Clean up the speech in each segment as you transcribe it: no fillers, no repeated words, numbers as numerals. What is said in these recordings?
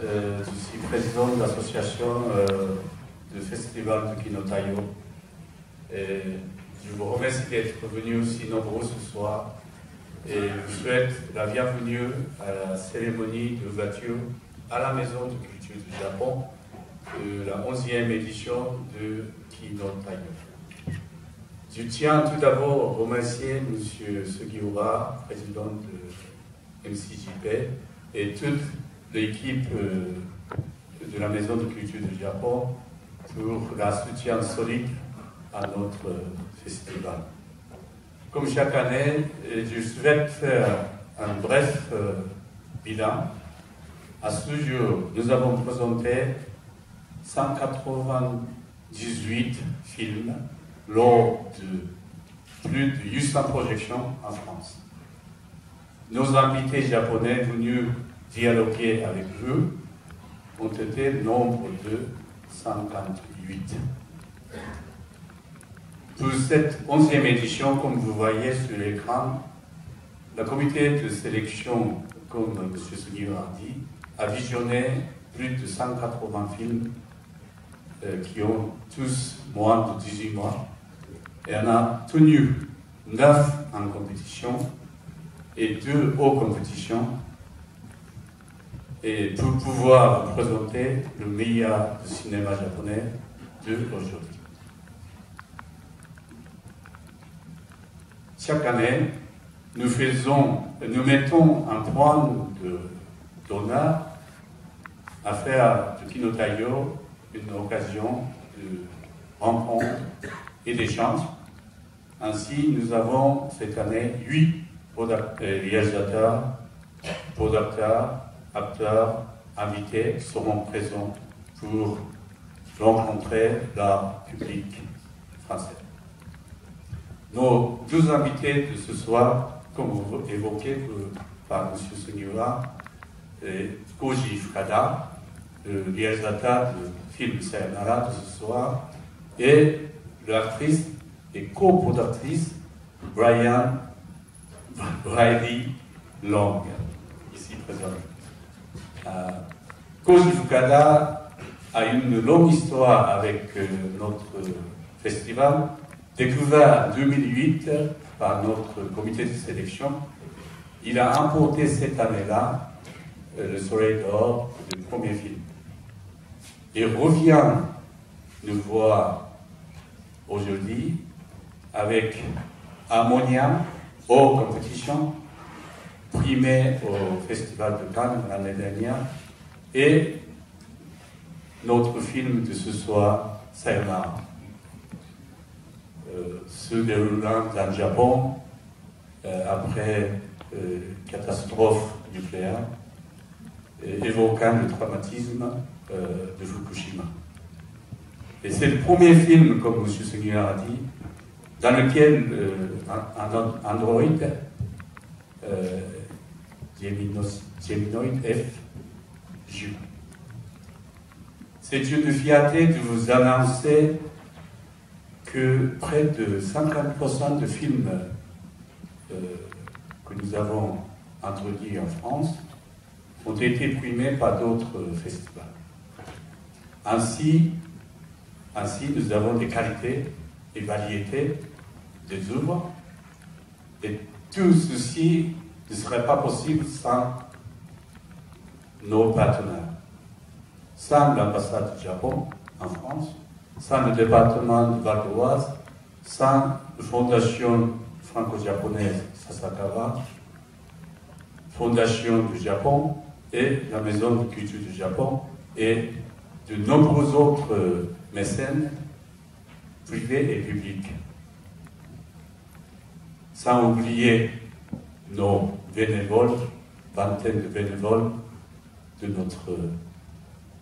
Je suis président de l'association du Festival de Kinotayo. Et je vous remercie d'être venus aussi nombreux ce soir. Et je vous souhaite la bienvenue à la cérémonie d'ouverture à la Maison de Culture du Japon de la 11e édition de Kinotayo. Je tiens tout d'abord à remercier M. Sugiura, président de MCJP, et toute l'équipe de la Maison de Culture du Japon pour la soutien solide à notre festival. Comme chaque année, je souhaite faire un bref bilan. À ce jour, nous avons présenté 198 films lors de plus de 800 projections en France. Nos invités japonais venus dialoguer avec eux ont été nombre de 58. Pour cette 11e édition, comme vous voyez sur l'écran, le comité de sélection, comme M. Sugiura a dit, a visionné plus de 180 films qui ont tous moins de 18 mois. Et on a tenu 9 en compétition et 2 hors compétition, et pour pouvoir vous présenter le meilleur du cinéma japonais d'aujourd'hui. Chaque année, nous mettons un point d'honneur à faire de Kinotayo une occasion de rencontre et d'échange. Ainsi, nous avons cette année 8 réalisateurs, producteurs, acteurs, invités qui seront présents pour rencontrer le public français. Nos 12 invités de ce soir, comme vous évoquez par M. Sugiura, Koji Fukada, le réalisateur du film Sayonara de ce soir, et l'actrice et coproductrice Brian Riley Long, ici présente. Koji Fukada a une longue histoire avec notre festival, découvert en 2008 par notre comité de sélection. Il a remporté cette année-là le Soleil d'Or du premier film. Il revient nous voir aujourd'hui avec Harmonia, hors compétition, primé au Festival de Cannes l'année dernière, et notre film de ce soir, Sayonara, se déroulant dans le Japon après catastrophe nucléaire, évoquant le traumatisme de Fukushima. Et c'est le premier film, comme M. Sugiura a dit, dans lequel un androïde, Geminoid F, joue. C'est une fierté de vous annoncer que près de 50% de films que nous avons introduits en France ont été primés par d'autres festivals. Ainsi, nous avons des qualités et variétés des œuvres, et tout ceci ne serait pas possible sans nos partenaires, sans l'ambassade du Japon en France, sans le département de Val d'Oise, sans la fondation franco-japonaise Sasakawa, fondation du Japon et la Maison de Culture du Japon, et de nombreux autres mécènes privés et publics. Sans oublier nos bénévoles, vingtaines de bénévoles de notre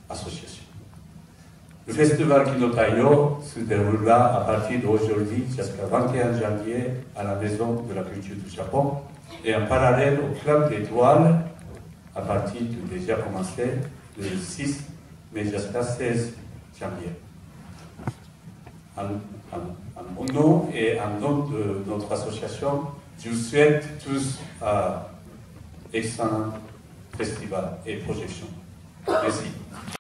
association. Le festival Kinotayo se déroulera à partir d'aujourd'hui jusqu'à 21 janvier à la Maison de la Culture du Japon, et en parallèle au Club d'étoiles à partir de déjà commencé le 6 mais jusqu'à 16 janvier. En mon nom et en nom de notre association, je vous souhaite tous un excellent festival et projection. Merci.